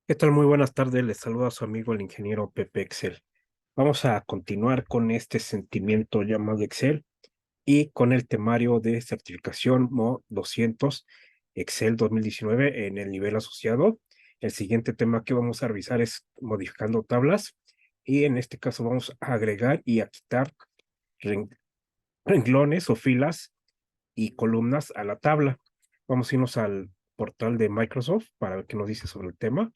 ¿Qué tal? Muy buenas tardes. Les saluda a su amigo el ingeniero Pepe Excel. Vamos a continuar con este sentimiento llamado Excel y con el temario de certificación MO 200 Excel 2019 en el nivel asociado. El siguiente tema que vamos a revisar es modificando tablas y en este caso vamos a agregar y a quitar ren- renglones o filas y columnas a la tabla. Vamos a irnos al portal de Microsoft para ver qué nos dice sobre el tema.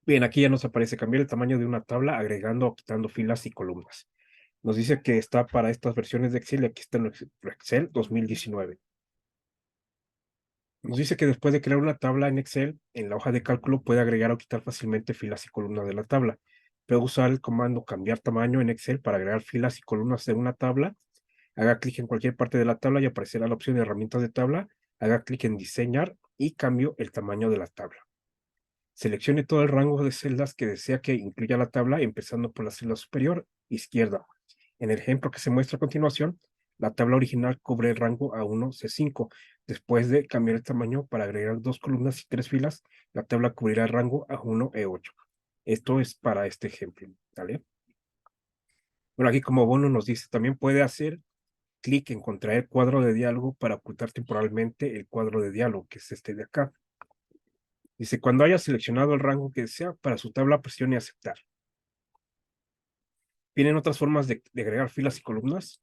Bien, aquí ya nos aparece cambiar el tamaño de una tabla agregando o quitando filas y columnas. Nos dice que está para estas versiones de Excel y aquí está en Excel 2019. Nos dice que después de crear una tabla en Excel, en la hoja de cálculo puede agregar o quitar fácilmente filas y columnas de la tabla. Puede usar el comando cambiar tamaño en Excel para agregar filas y columnas de una tabla. Haga clic en cualquier parte de la tabla y aparecerá la opción de herramientas de tabla. Haga clic en diseñar y cambio el tamaño de la tabla. Seleccione todo el rango de celdas que desea que incluya la tabla, empezando por la celda superior izquierda. En el ejemplo que se muestra a continuación, la tabla original cubre el rango A1, C5. Después de cambiar el tamaño para agregar dos columnas y tres filas, la tabla cubrirá el rango A1, E8. Esto es para este ejemplo, ¿vale? Bueno, aquí como bono nos dice, también puede hacer clic en contraer cuadro de diálogo para ocultar temporalmente el cuadro de diálogo, que es este de acá. Dice, cuando haya seleccionado el rango que desea para su tabla, presione aceptar. Tienen otras formas de agregar filas y columnas.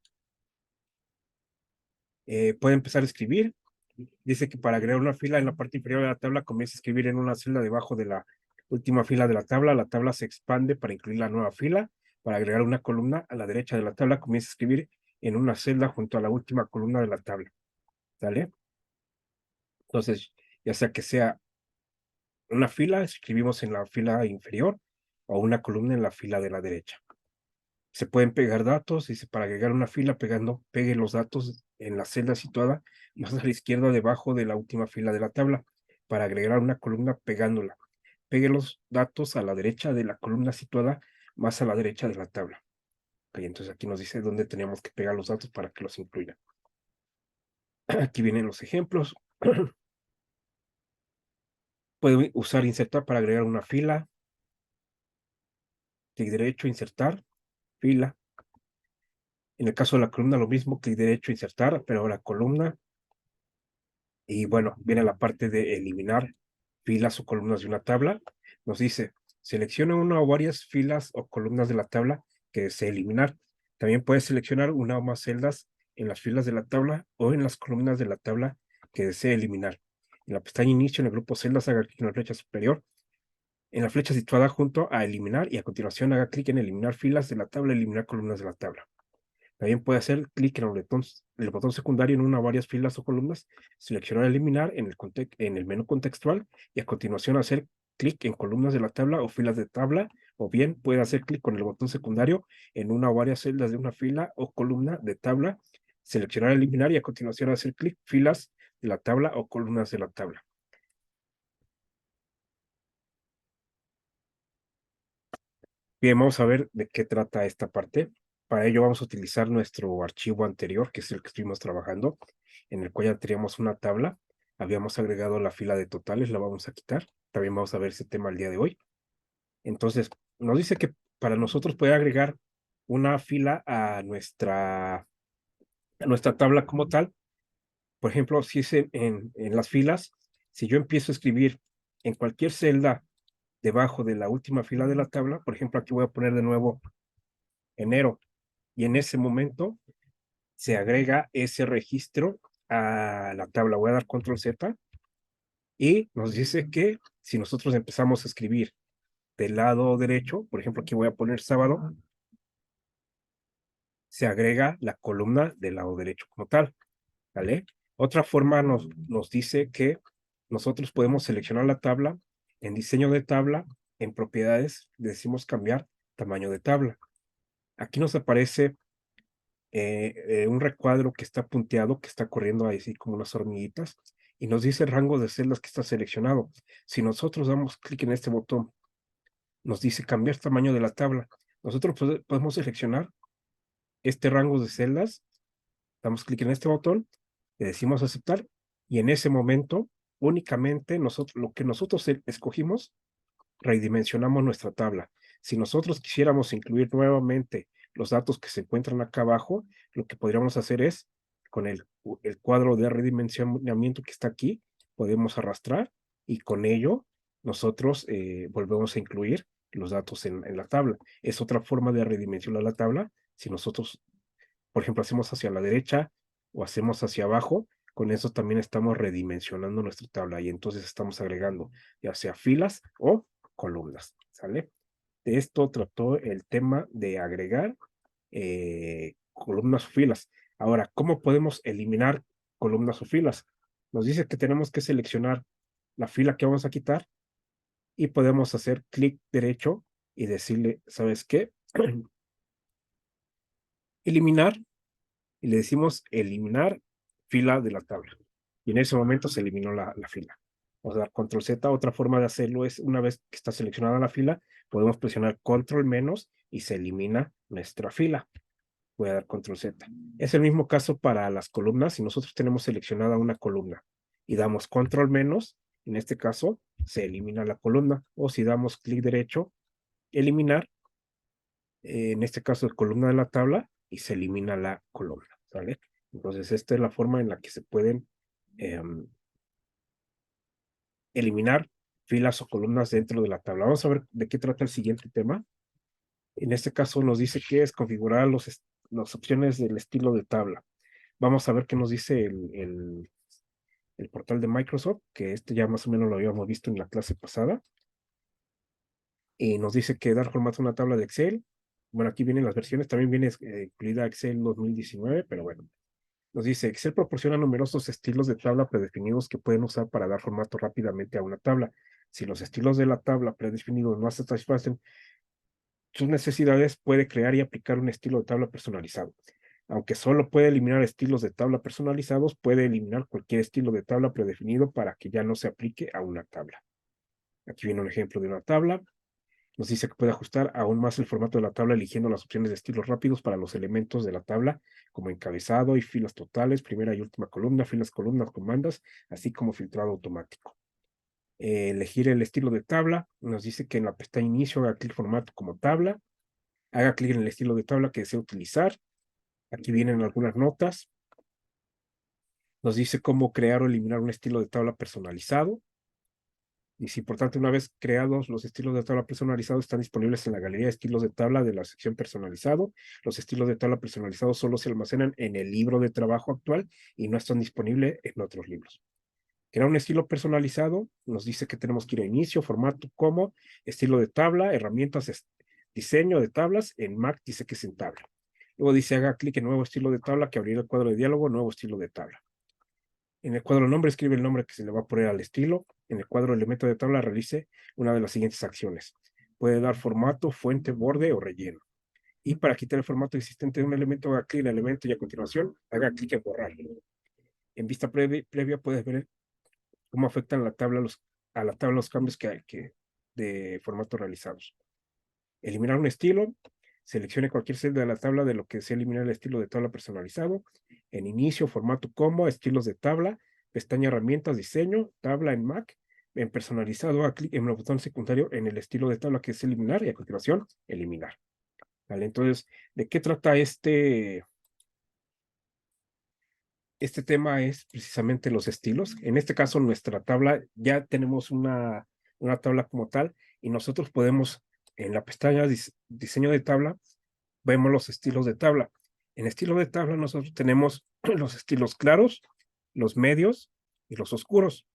Puede empezar a escribir. Dice que para agregar una fila en la parte inferior de la tabla, comienza a escribir en una celda debajo de la última fila de la tabla. La tabla se expande para incluir la nueva fila. Para agregar una columna a la derecha de la tabla, comienza a escribir en una celda junto a la última columna de la tabla. ¿Sale? Entonces, ya sea que sea una fila, escribimos en la fila inferior o una columna en la fila de la derecha. Se pueden pegar datos, dice, para agregar una fila, pegue los datos en la celda situada más a la izquierda debajo de la última fila de la tabla. Para agregar una columna, pegándola. Pegue los datos a la derecha de la columna situada más a la derecha de la tabla. Okay, entonces aquí nos dice dónde tenemos que pegar los datos para que los incluya. Aquí vienen los ejemplos. Puede usar insertar para agregar una fila. Clic derecho, insertar, fila. En el caso de la columna, lo mismo, clic derecho, insertar, pero ahora columna. Y bueno, viene la parte de eliminar filas o columnas de una tabla. Nos dice, seleccione una o varias filas o columnas de la tabla que desee eliminar. También puede seleccionar una o más celdas en las filas de la tabla o en las columnas de la tabla que desee eliminar. En la pestaña inicio, en el grupo celdas, haga clic en la flecha superior, en la flecha situada junto a eliminar y a continuación haga clic en eliminar filas de la tabla, eliminar columnas de la tabla. También puede hacer clic en el botón secundario en una o varias filas o columnas, seleccionar eliminar en el menú contextual y a continuación hacer clic en columnas de la tabla o filas de tabla, o bien puede hacer clic con el botón secundario en una o varias celdas de una fila o columna de tabla, seleccionar eliminar y a continuación hacer clic filas de la tabla o columnas de la tabla. Bien, vamos a ver de qué trata esta parte. Para ello vamos a utilizar nuestro archivo anterior, que es el que estuvimos trabajando, en el cual ya teníamos una tabla. Habíamos agregado la fila de totales, la vamos a quitar. También vamos a ver ese tema el día de hoy. Entonces, nos dice que para nosotros poder agregar una fila a nuestra tabla como tal, por ejemplo, si es en las filas, si yo empiezo a escribir en cualquier celda debajo de la última fila de la tabla, por ejemplo, aquí voy a poner de nuevo enero, y en ese momento se agrega ese registro a la tabla. Voy a dar control Z y nos dice que si nosotros empezamos a escribir del lado derecho, por ejemplo, aquí voy a poner sábado, se agrega la columna del lado derecho como tal, ¿vale? Otra forma nos dice que nosotros podemos seleccionar la tabla en diseño de tabla, en propiedades, decimos cambiar tamaño de tabla. Aquí nos aparece un recuadro que está punteado, que está corriendo ahí así como unas hormiguitas, y nos dice el rango de celdas que está seleccionado. Si nosotros damos clic en este botón, nos dice cambiar tamaño de la tabla. Nosotros podemos seleccionar este rango de celdas, damos clic en este botón, le decimos aceptar, y en ese momento únicamente lo que nosotros escogimos, redimensionamos nuestra tabla. Si nosotros quisiéramos incluir nuevamente los datos que se encuentran acá abajo, lo que podríamos hacer es, con el cuadro de redimensionamiento que está aquí, podemos arrastrar y con ello nosotros volvemos a incluir los datos en la tabla. Es otra forma de redimensionar la tabla. Si nosotros, por ejemplo, hacemos hacia la derecha o hacemos hacia abajo, con eso también estamos redimensionando nuestra tabla y entonces estamos agregando ya sea filas o columnas, ¿sale? De esto trató el tema de agregar columnas o filas. Ahora, ¿cómo podemos eliminar columnas o filas? Nos dice que tenemos que seleccionar la fila que vamos a quitar y podemos hacer clic derecho y decirle, ¿sabes qué? Eliminar, y le decimos eliminar fila de la tabla. Y en ese momento se eliminó la fila. Vamos a dar control Z. Otra forma de hacerlo es, una vez que está seleccionada la fila, podemos presionar control menos y se elimina nuestra fila. Voy a dar control Z. Es el mismo caso para las columnas. Si nosotros tenemos seleccionada una columna y damos control menos, en este caso se elimina la columna. O si damos clic derecho, eliminar, en este caso es columna de la tabla y se elimina la columna, ¿vale? Entonces esta es la forma en la que se pueden eliminar filas o columnas dentro de la tabla. Vamos a ver de qué trata el siguiente tema. En este caso nos dice que es configurar las opciones del estilo de tabla. Vamos a ver qué nos dice el portal de Microsoft, que este ya más o menos lo habíamos visto en la clase pasada. Y nos dice que dar formato a una tabla de Excel. Bueno, aquí vienen las versiones, también viene incluida Excel 2019, pero bueno. Nos dice, Excel proporciona numerosos estilos de tabla predefinidos que pueden usar para dar formato rápidamente a una tabla. Si los estilos de la tabla predefinidos no satisfacen sus necesidades, puede crear y aplicar un estilo de tabla personalizado. Aunque solo puede eliminar estilos de tabla personalizados, puede eliminar cualquier estilo de tabla predefinido para que ya no se aplique a una tabla. Aquí viene un ejemplo de una tabla. Nos dice que puede ajustar aún más el formato de la tabla eligiendo las opciones de estilos rápidos para los elementos de la tabla, como encabezado y filas totales, primera y última columna, filas, columnas, comandas, así como filtrado automático. Elegir el estilo de tabla. Nos dice que en la pestaña inicio haga clic formato como tabla, haga clic en el estilo de tabla que desea utilizar. Aquí vienen algunas notas. Nos dice cómo crear o eliminar un estilo de tabla personalizado. Y es importante, una vez creados los estilos de tabla personalizados, están disponibles en la galería de estilos de tabla de la sección personalizado. Los estilos de tabla personalizados solo se almacenan en el libro de trabajo actual y no están disponibles en otros libros. Crear un estilo personalizado nos dice que tenemos que ir a inicio, formato como, estilo de tabla, herramientas, diseño de tablas. En Mac dice que es en tabla. Luego dice haga clic en nuevo estilo de tabla que abrirá el cuadro de diálogo, nuevo estilo de tabla. En el cuadro nombre escribe el nombre que se le va a poner al estilo. En el cuadro elemento de tabla realice una de las siguientes acciones. Puede dar formato, fuente, borde o relleno. Y para quitar el formato existente de un elemento, haga clic en el elemento y a continuación haga clic en borrar. En vista previa puedes ver cómo afectan a la tabla los cambios de formato realizados. Eliminar un estilo. Seleccione cualquier celda de la tabla de lo que desea eliminar el estilo de tabla personalizado. En inicio, formato como, estilos de tabla, pestaña herramientas, diseño, tabla en Mac. En personalizado, haga clic en el botón secundario en el estilo de tabla que es eliminar y a continuación, eliminar. ¿Vale? Entonces, ¿de qué trata este tema? Es precisamente los estilos. En este caso, nuestra tabla, ya tenemos una tabla como tal y nosotros podemos, en la pestaña diseño de tabla, vemos los estilos de tabla. En estilo de tabla nosotros tenemos los estilos claros, los medios y los oscuros.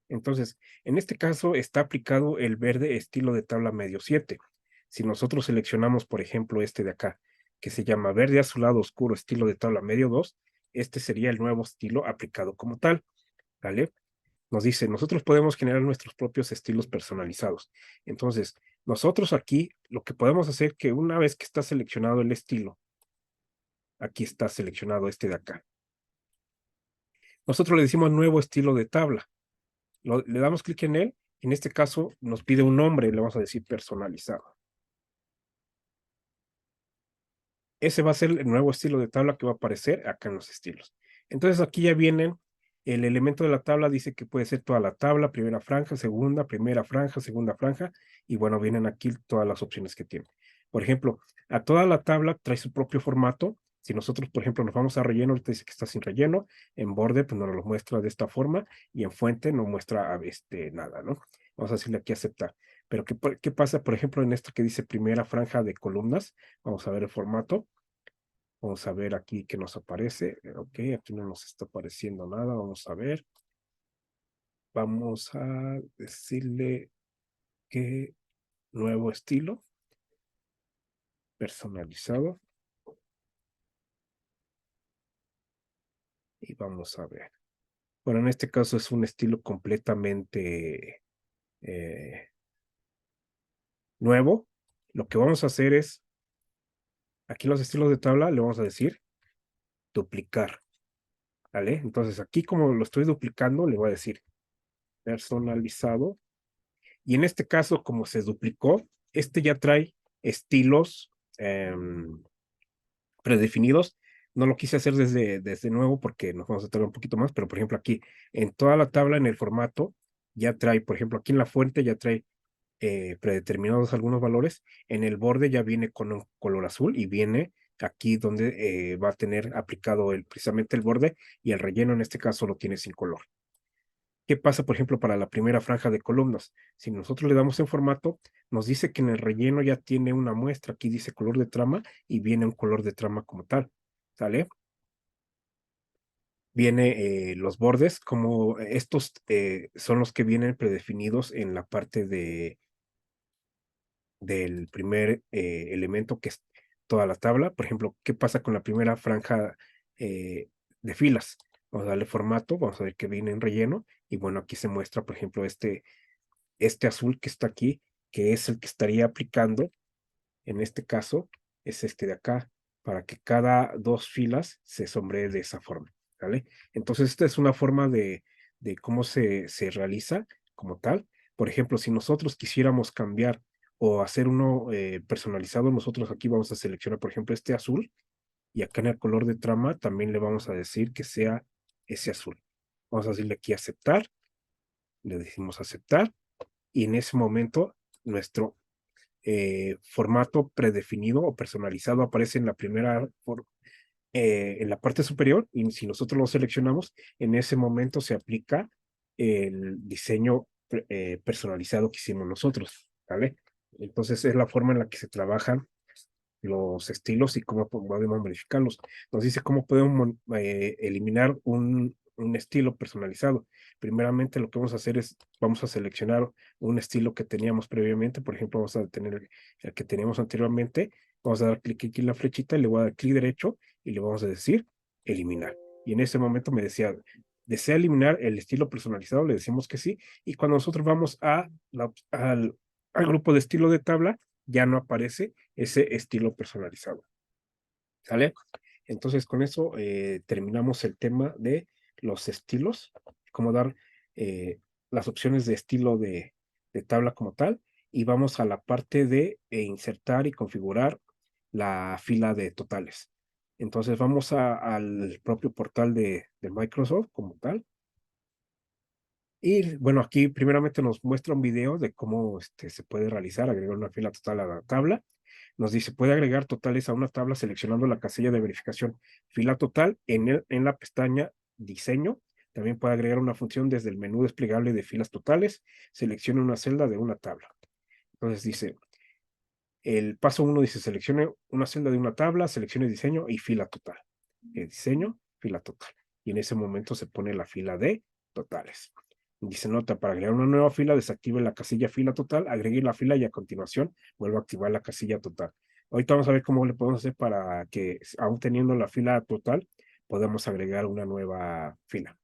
Entonces, en este caso está aplicado el verde estilo de tabla medio 7. Si nosotros seleccionamos, por ejemplo, este de acá, que se llama verde azulado oscuro estilo de tabla medio 2, este sería el nuevo estilo aplicado como tal, ¿vale? Nos dice, nosotros podemos generar nuestros propios estilos personalizados. Entonces, nosotros aquí lo que podemos hacer que una vez que está seleccionado el estilo, aquí está seleccionado este de acá. Nosotros le decimos nuevo estilo de tabla. Le damos clic en él. En este caso nos pide un nombre, le vamos a decir personalizado. ese va a ser el nuevo estilo de tabla que va a aparecer acá en los estilos. Entonces aquí ya vienen, el elemento de la tabla dice que puede ser toda la tabla, primera franja, segunda franja, y bueno, vienen aquí todas las opciones que tiene. Por ejemplo, a toda la tabla trae su propio formato. Si nosotros, por ejemplo, nos vamos a relleno, ahorita dice que está sin relleno, en borde, pues nos lo muestra de esta forma, y en fuente no muestra nada, ¿no? Vamos a decirle aquí aceptar. Pero ¿qué pasa, por ejemplo, en esto que dice primera franja de columnas? Vamos a ver el formato. Vamos a ver aquí que nos aparece. Ok, aquí no nos está apareciendo nada. Vamos a ver. Vamos a decirle que nuevo estilo personalizado. Y vamos a ver. Bueno, en este caso es un estilo completamente nuevo. Lo que vamos a hacer es, aquí los estilos de tabla, le vamos a decir duplicar. ¿Vale? Entonces aquí como lo estoy duplicando, le voy a decir personalizado. Y en este caso, como se duplicó, este ya trae estilos predefinidos. No lo quise hacer desde nuevo porque nos vamos a tardar un poquito más, pero por ejemplo aquí en toda la tabla, en el formato, ya trae, por ejemplo, aquí en la fuente ya trae predeterminados algunos valores. En el borde ya viene con un color azul y viene aquí donde va a tener aplicado precisamente el borde, y el relleno en este caso lo tiene sin color. ¿Qué pasa, por ejemplo, para la primera franja de columnas? Si nosotros le damos en formato, nos dice que en el relleno ya tiene una muestra. Aquí dice color de trama y viene un color de trama como tal. ¿Sale? Viene los bordes, como estos son los que vienen predefinidos en la parte del primer elemento, que es toda la tabla. Por ejemplo, ¿qué pasa con la primera franja de filas? Vamos a darle formato, vamos a ver que viene en relleno, y bueno, aquí se muestra, por ejemplo, este azul que está aquí, que es el que estaría aplicando, en este caso, es este de acá, para que cada dos filas se sombree de esa forma, ¿vale? Entonces, esta es una forma de cómo se realiza como tal. Por ejemplo, si nosotros quisiéramos cambiar o hacer uno personalizado, nosotros aquí vamos a seleccionar, por ejemplo, este azul, y acá en el color de trama también le vamos a decir que sea ese azul. Vamos a decirle aquí aceptar, le decimos aceptar, y en ese momento nuestro formato predefinido o personalizado aparece en la en la parte superior, y si nosotros lo seleccionamos, en ese momento se aplica el diseño personalizado que hicimos nosotros, ¿vale? Entonces es la forma en la que se trabajan los estilos y cómo podemos modificarlos. Nos dice cómo podemos eliminar un estilo personalizado. Primeramente, lo que vamos a hacer es, vamos a seleccionar un estilo que teníamos previamente. Por ejemplo, vamos a tener el que teníamos anteriormente. Vamos a dar clic aquí en la flechita y le voy a dar clic derecho y le vamos a decir eliminar. Y en ese momento me decía, ¿desea eliminar el estilo personalizado? Le decimos que sí. Y cuando nosotros vamos al grupo de estilo de tabla, ya no aparece ese estilo personalizado. ¿Sale? Entonces, con eso terminamos el tema de los estilos, cómo dar las opciones de estilo de tabla como tal, y vamos a la parte de insertar y configurar la fila de totales. Entonces, vamos al propio portal de Microsoft como tal. Y bueno, aquí primeramente nos muestra un video de cómo se puede realizar, agregar una fila total a la tabla. Nos dice, puede agregar totales a una tabla seleccionando la casilla de verificación fila total en la pestaña diseño. También puede agregar una función desde el menú desplegable de filas totales. Seleccione una celda de una tabla. Entonces dice, el paso 1 dice, seleccione una celda de una tabla, seleccione diseño y fila total. Diseño, fila total. Y en ese momento se pone la fila de totales. Dice nota, para agregar una nueva fila, desactive la casilla fila total, agregue la fila y a continuación vuelva a activar la casilla total. Ahorita vamos a ver cómo le podemos hacer para que, aún teniendo la fila total, podamos agregar una nueva fila.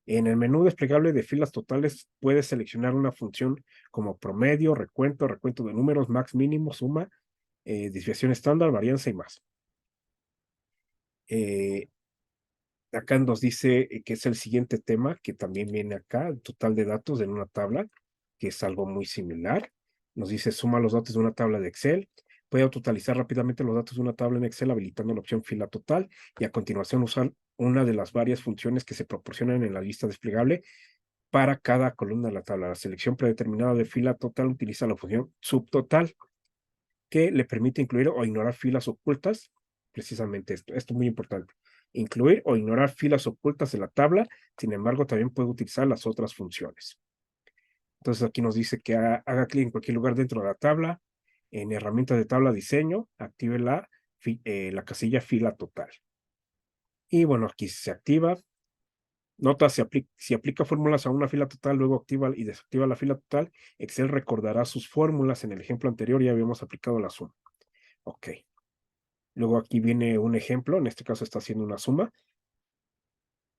En el menú desplegable de filas totales puedes seleccionar una función como promedio, recuento de números, max, mínimo, suma, desviación estándar, varianza y más. Acá nos dice que es el siguiente tema, que también viene acá, el total de datos en una tabla, que es algo muy similar. Nos dice suma los datos de una tabla de Excel. puede totalizar rápidamente los datos de una tabla en Excel habilitando la opción fila total y a continuación usar una de las varias funciones que se proporcionan en la lista desplegable para cada columna de la tabla. La selección predeterminada de fila total utiliza la función subtotal, que le permite incluir o ignorar filas ocultas. Precisamente esto es muy importante. Incluir o ignorar filas ocultas de la tabla, sin embargo, también puede utilizar las otras funciones. Entonces aquí nos dice que haga clic en cualquier lugar dentro de la tabla, en herramientas de tabla diseño, active la casilla fila total. Y bueno, aquí se activa. Nota, si aplica fórmulas a una fila total, luego activa y desactiva la fila total, Excel recordará sus fórmulas. En el ejemplo anterior ya habíamos aplicado la suma. Ok. Luego aquí viene un ejemplo, en este caso está haciendo una suma,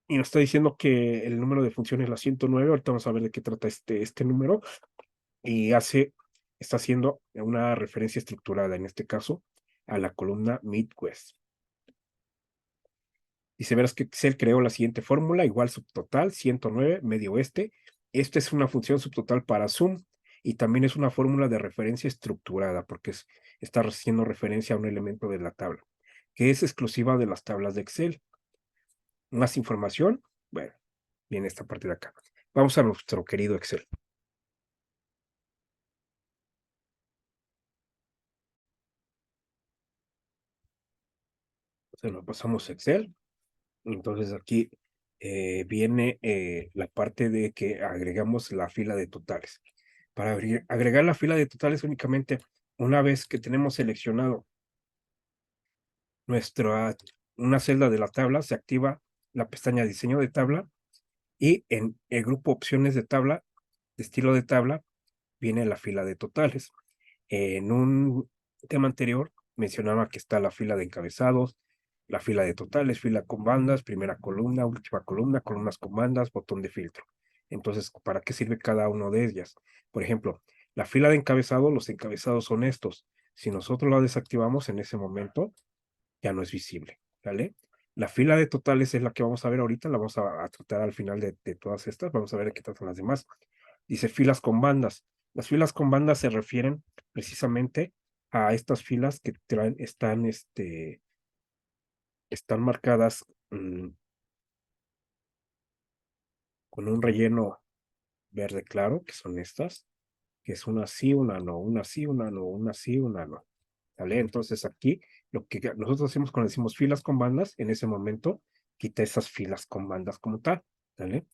y nos está diciendo que el número de funciones es la 109. Ahorita vamos a ver de qué trata este número, y está haciendo una referencia estructurada, en este caso, a la columna Midwest. Dice, verás que Excel creó la siguiente fórmula, igual subtotal, 109, medio oeste. Esta es una función subtotal para Zoom, y también es una fórmula de referencia estructurada, porque está haciendo referencia a un elemento de la tabla, que es exclusiva de las tablas de Excel. Más información, bueno, viene esta parte de acá. Vamos a nuestro querido Excel. Se lo pasamos a Excel. Entonces aquí viene la parte de que agregamos la fila de totales. Para agregar la fila de totales únicamente, una vez que tenemos seleccionado una celda de la tabla, se activa la pestaña diseño de tabla, y en el grupo opciones de tabla, de estilo de tabla, viene la fila de totales. En un tema anterior mencionaba que está la fila de encabezados, la fila de totales, fila con bandas, primera columna, última columna, columnas con bandas, botón de filtro. Entonces, ¿para qué sirve cada uno de ellas? Por ejemplo, la fila de encabezado, los encabezados son estos. Si nosotros la desactivamos en ese momento, ya no es visible, ¿vale? La fila de totales es la que vamos a ver ahorita, la vamos a tratar al final de todas estas. Vamos a ver de qué tratan las demás. Dice filas con bandas. Las filas con bandas se refieren precisamente a estas filas que están marcadas con un relleno verde claro, que son estas, que es una sí, una no, una sí, una no, una sí, una no. ¿Vale? Entonces aquí lo que nosotros hacemos cuando decimos filas con bandas, en ese momento quita esas filas con bandas como tal. ¿Vale?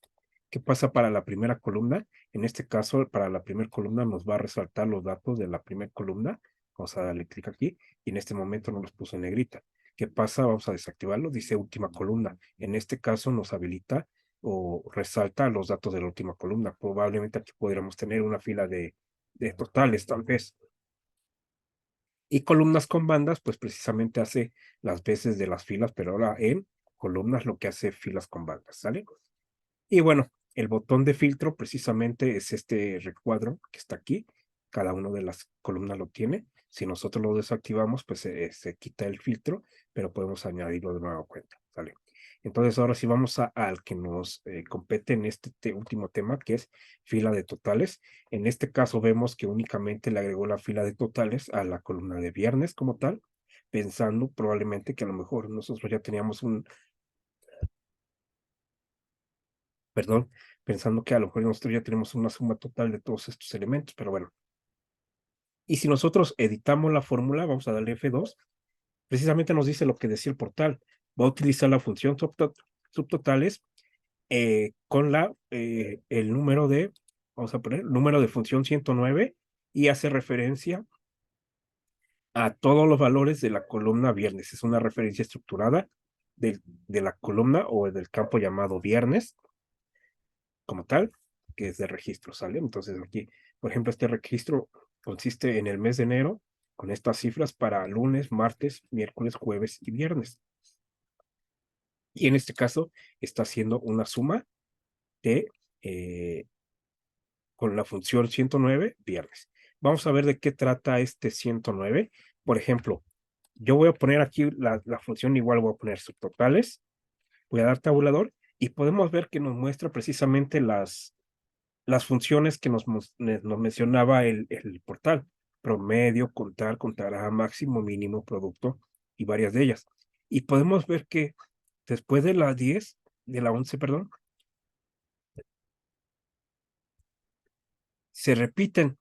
¿Qué pasa para la primera columna? En este caso, para la primera columna nos va a resaltar los datos de la primera columna. Vamos a darle clic aquí, y en este momento nos los puso en negrita. ¿Qué pasa? Vamos a desactivarlo. Dice última columna. En este caso nos habilita o resalta los datos de la última columna. Probablemente aquí podríamos tener una fila de totales, tal vez. Y columnas con bandas, pues precisamente hace las veces de las filas, pero ahora en columnas lo que hace filas con bandas, ¿sale? Y bueno, el botón de filtro precisamente es este recuadro que está aquí. Cada una de las columnas lo tiene. Si nosotros lo desactivamos, pues se quita el filtro, pero podemos añadirlo de nueva cuenta, ¿sale? Entonces ahora sí vamos al que nos compete en este último tema, que es fila de totales. En este caso vemos que únicamente le agregó la fila de totales a la columna de viernes como tal, pensando probablemente que a lo mejor nosotros ya teníamos perdón, pensando que a lo mejor nosotros ya tenemos una suma total de todos estos elementos, pero bueno. Y si nosotros editamos la fórmula, vamos a darle F2, precisamente nos dice lo que decía el portal. Va a utilizar la función subtotales con el número vamos a poner, número de función 109, y hace referencia a todos los valores de la columna viernes. Es una referencia estructurada de la columna o del campo llamado viernes como tal, que es de registro, ¿sale? Entonces aquí, por ejemplo, este registro consiste en el mes de enero con estas cifras para lunes, martes, miércoles, jueves y viernes. Y en este caso está haciendo una suma de con la función 109 viernes. Vamos a ver de qué trata este 109. Por ejemplo, yo voy a poner aquí la función igual, voy a poner subtotales, voy a dar tabulador, y podemos ver que nos muestra precisamente las funciones que nos mencionaba el portal. promedio, contar, contará, máximo, mínimo, producto y varias de ellas. Y podemos ver que después de la 10, de la 11, perdón, se repiten,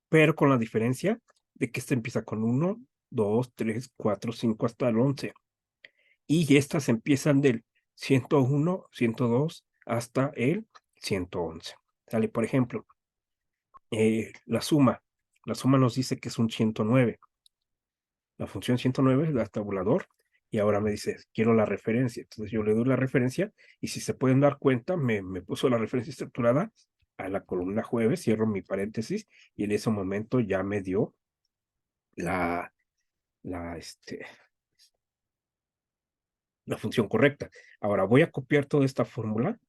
pero con la diferencia de que esta empieza con 1, 2, 3, 4, 5 hasta el 11. Y estas empiezan del 101, 102 hasta el 111. ¿Sale? Por ejemplo, la suma. La suma nos dice que es un 109. La función 109 es la tabulador y ahora me dice, quiero la referencia. Entonces yo le doy la referencia y si se pueden dar cuenta, me puso la referencia estructurada a la columna jueves, cierro mi paréntesis y en ese momento ya me dio la, la, este, la función correcta. Ahora voy a copiar toda esta fórmula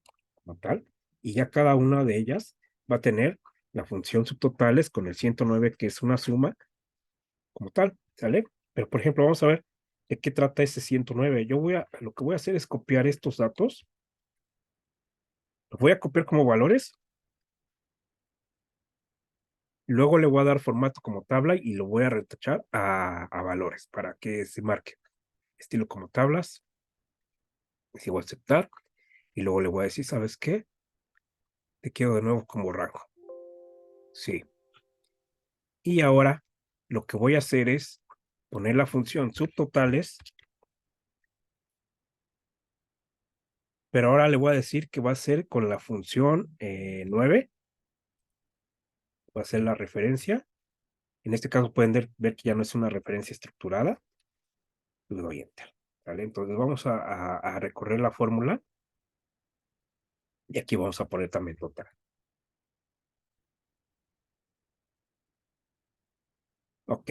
como tal y ya cada una de ellas va a tener la función subtotales con el 109 que es una suma como tal, ¿sale? Pero por ejemplo, vamos a ver de qué trata ese 109. Lo que voy a hacer es copiar estos datos, los voy a copiar como valores, luego le voy a dar formato como tabla y lo voy a retachar a valores para que se marque. Estilo como tablas, sigo a aceptar y luego le voy a decir, ¿sabes qué? Te quiero de nuevo como rango. Sí. Y ahora lo que voy a hacer es poner la función subtotales, pero ahora le voy a decir que va a ser con la función 9, va a ser la referencia. En este caso pueden ver que ya no es una referencia estructurada. Le doy enter. ¿Vale? Entonces vamos a recorrer la fórmula y aquí vamos a poner también total. Ok.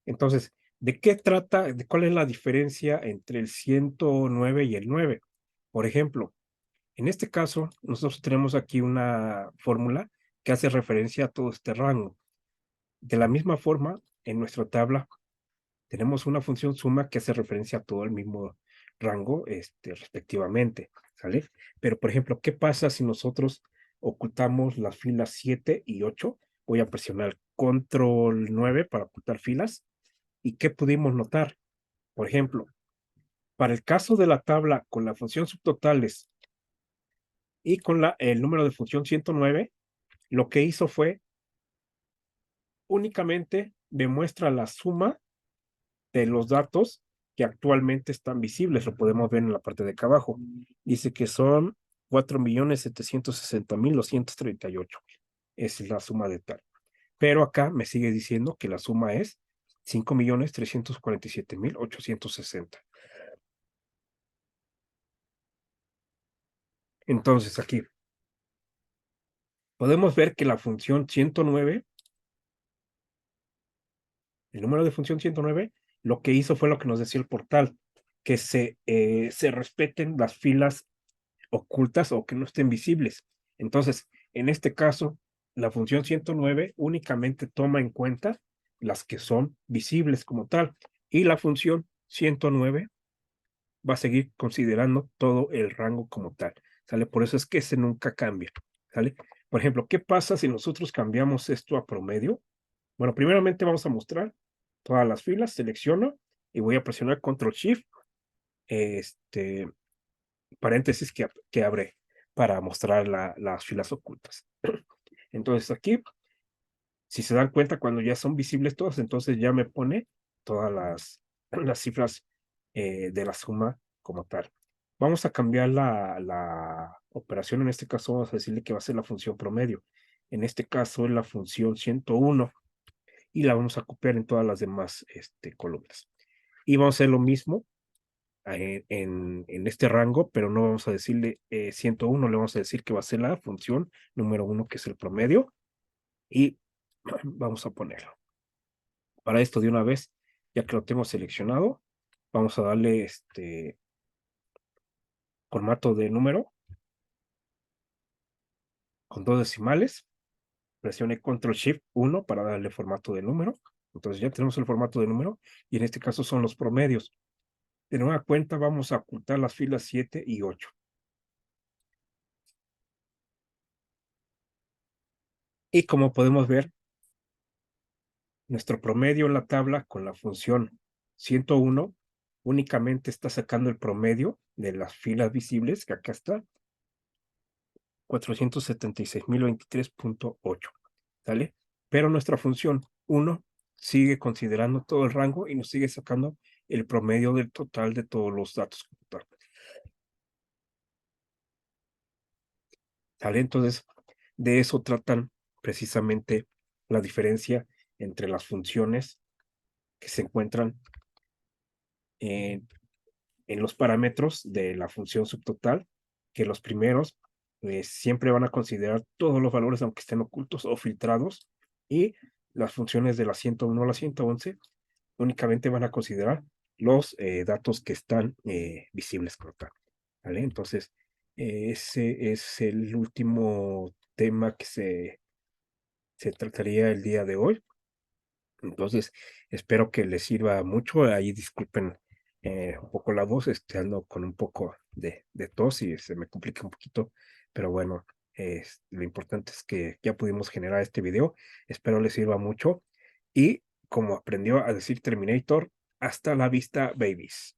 Entonces, ¿de qué trata? ¿De cuál es la diferencia entre el 109 y el 9? Por ejemplo, en este caso, nosotros tenemos aquí una fórmula que hace referencia a todo este rango. De la misma forma, en nuestra tabla tenemos una función suma que hace referencia a todo el mismo rango, respectivamente, ¿sale? Pero, por ejemplo, ¿qué pasa si nosotros ocultamos las filas 7 y 8? Voy a presionar control 9 para ocultar filas. ¿Y qué pudimos notar? Por ejemplo, para el caso de la tabla con la función subtotales y con el número de función 109, lo que hizo fue únicamente demuestra la suma de los datos que actualmente están visibles. Lo podemos ver en la parte de acá abajo. Dice que son 4.760.238. Esa es la suma de tal. Pero acá me sigue diciendo que la suma es 5.347.860. Entonces aquí podemos ver que la función 109, el número de función 109, lo que hizo fue lo que nos decía el portal, que se respeten las filas ocultas o que no estén visibles. Entonces, en este caso, la función 109 únicamente toma en cuenta las que son visibles como tal y la función 109 va a seguir considerando todo el rango como tal, ¿sale? Por eso es que ese nunca cambia, ¿sale? Por ejemplo, ¿qué pasa si nosotros cambiamos esto a promedio? Bueno, primeramente vamos a mostrar todas las filas, selecciono y voy a presionar Control Shift, este, paréntesis que abre para mostrar las filas ocultas. Entonces aquí, si se dan cuenta, cuando ya son visibles todas, entonces ya me pone todas las cifras de la suma como tal. Vamos a cambiar la operación, en este caso vamos a decirle que va a ser la función promedio. En este caso es la función 101 y la vamos a copiar en todas las demás columnas. Y vamos a hacer lo mismo en este rango, pero no vamos a decirle 101, le vamos a decir que va a ser la función número 1, que es el promedio, y vamos a ponerlo. Para esto de una vez, ya que lo tengo seleccionado, vamos a darle formato de número con dos decimales. Presione Control Shift 1 para darle formato de número. Entonces ya tenemos el formato de número y en este caso son los promedios. De nueva cuenta vamos a ocultar las filas 7 y 8. Y como podemos ver, Nuestro promedio en la tabla con la función 101 únicamente está sacando el promedio de las filas visibles, que acá está, 476.023.8, ¿sale? Pero nuestra función 1 sigue considerando todo el rango y nos sigue sacando el promedio del total de todos los datos computables, ¿sale? Entonces, de eso tratan precisamente la diferencia entre las funciones que se encuentran en los parámetros de la función subtotal, que los primeros siempre van a considerar todos los valores, aunque estén ocultos o filtrados, y las funciones de la 101 a la 111 únicamente van a considerar los datos que están visibles como tal, ¿vale? Entonces, ese es el último tema que se trataría el día de hoy. Entonces, espero que les sirva mucho. Ahí disculpen un poco la voz, ando con un poco de tos y se me complica un poquito, pero bueno, lo importante es que ya pudimos generar este video. Espero les sirva mucho. Y como aprendió a decir Terminator, hasta la vista, babies.